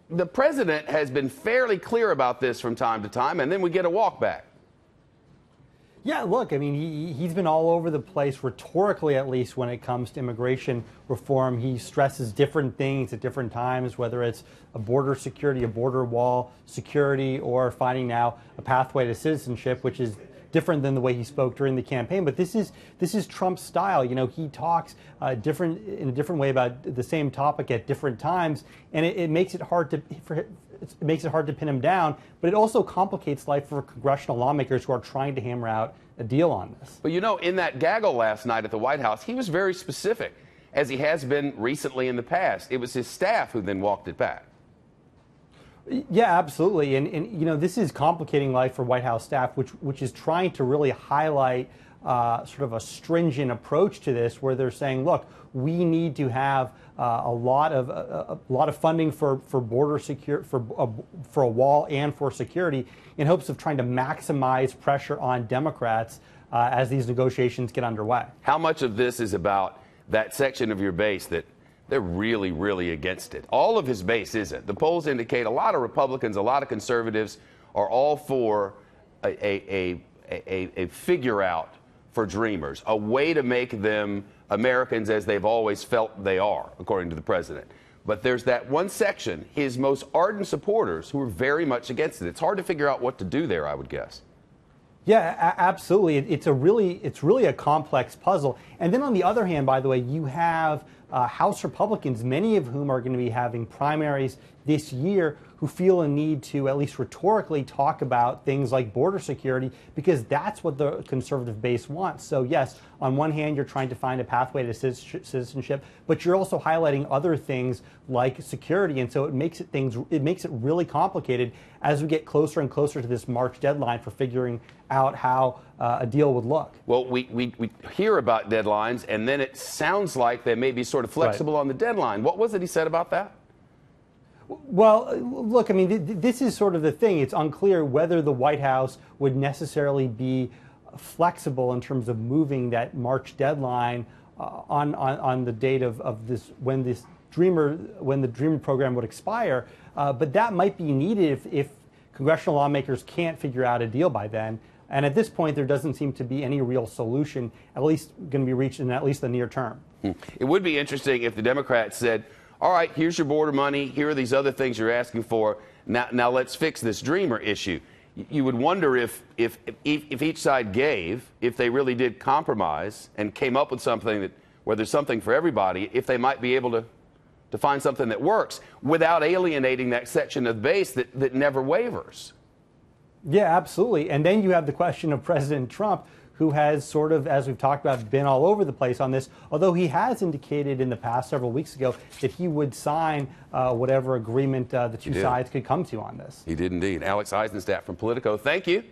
The president has been fairly clear about this from time to time, and then we get a walk back. Yeah, look, I mean, he's been all over the place, rhetorically at least, when it comes to immigration reform. He stresses different things at different times, whether it's a border security, a border wall security, or finding now a pathway to citizenship, which is different than the way he spoke during the campaign. But this is Trump's style. You know, he talks in a different way about the same topic at different times, and it makes it hard to pin him down, but it also complicates life for congressional lawmakers who are trying to hammer out a deal on this. But you know, in that gaggle last night at the White House, he was very specific, as he has been recently in the past. It was his staff who then walked it back. Yeah, absolutely. And you know, this is complicating life for White House staff, which is trying to really highlight sort of a stringent approach to this, where they're saying, look, we need to have a lot of funding for border for a wall and for security, in hopes of trying to maximize pressure on Democrats as these negotiations get underway. How much of this is about that section of your base that they're really, really against it? All of his base isn't. The polls indicate a lot of Republicans, a lot of conservatives are all for a figure out for dreamers, a way to make them Americans as they've always felt they are, according to the president. But there's that one section, his most ardent supporters, who are very much against it. It's hard to figure out what to do there, I would guess. Yeah, absolutely. It's really a complex puzzle. And then on the other hand, by the way, you have House Republicans, many of whom are going to be having primaries this year, who feel a need to at least rhetorically talk about things like border security, because that's what the conservative base wants. So yes, on one hand, you're trying to find a pathway to citizenship, but you're also highlighting other things like security, and so it makes it really complicated as we get closer and closer to this March deadline for figuring out how a deal would look. Well, we hear about deadlines, and then it sounds like they may be sort of flexible on the deadline. What was it he said about that? Well, look, I mean, this is sort of the thing. It's unclear whether the White House would necessarily be flexible in terms of moving that March deadline on the date of this, when the Dreamer program would expire. But that might be needed if congressional lawmakers can't figure out a deal by then. And at this point, there doesn't seem to be any real solution, at least going to be reached in at least the near term. It would be interesting if the Democrats said, all right, here's your border money. Here are these other things you're asking for. Now let's fix this Dreamer issue. You would wonder if each side gave, if they really did compromise and came up with something where there's something for everybody, if they might be able to find something that works without alienating that section of the base that never wavers. Yeah, absolutely. And then you have the question of President Trump, who has sort of, as we've talked about, been all over the place on this, although he has indicated in the past several weeks ago that he would sign whatever agreement the two sides could come to on this. He did indeed. Alex Isenstadt from Politico, thank you.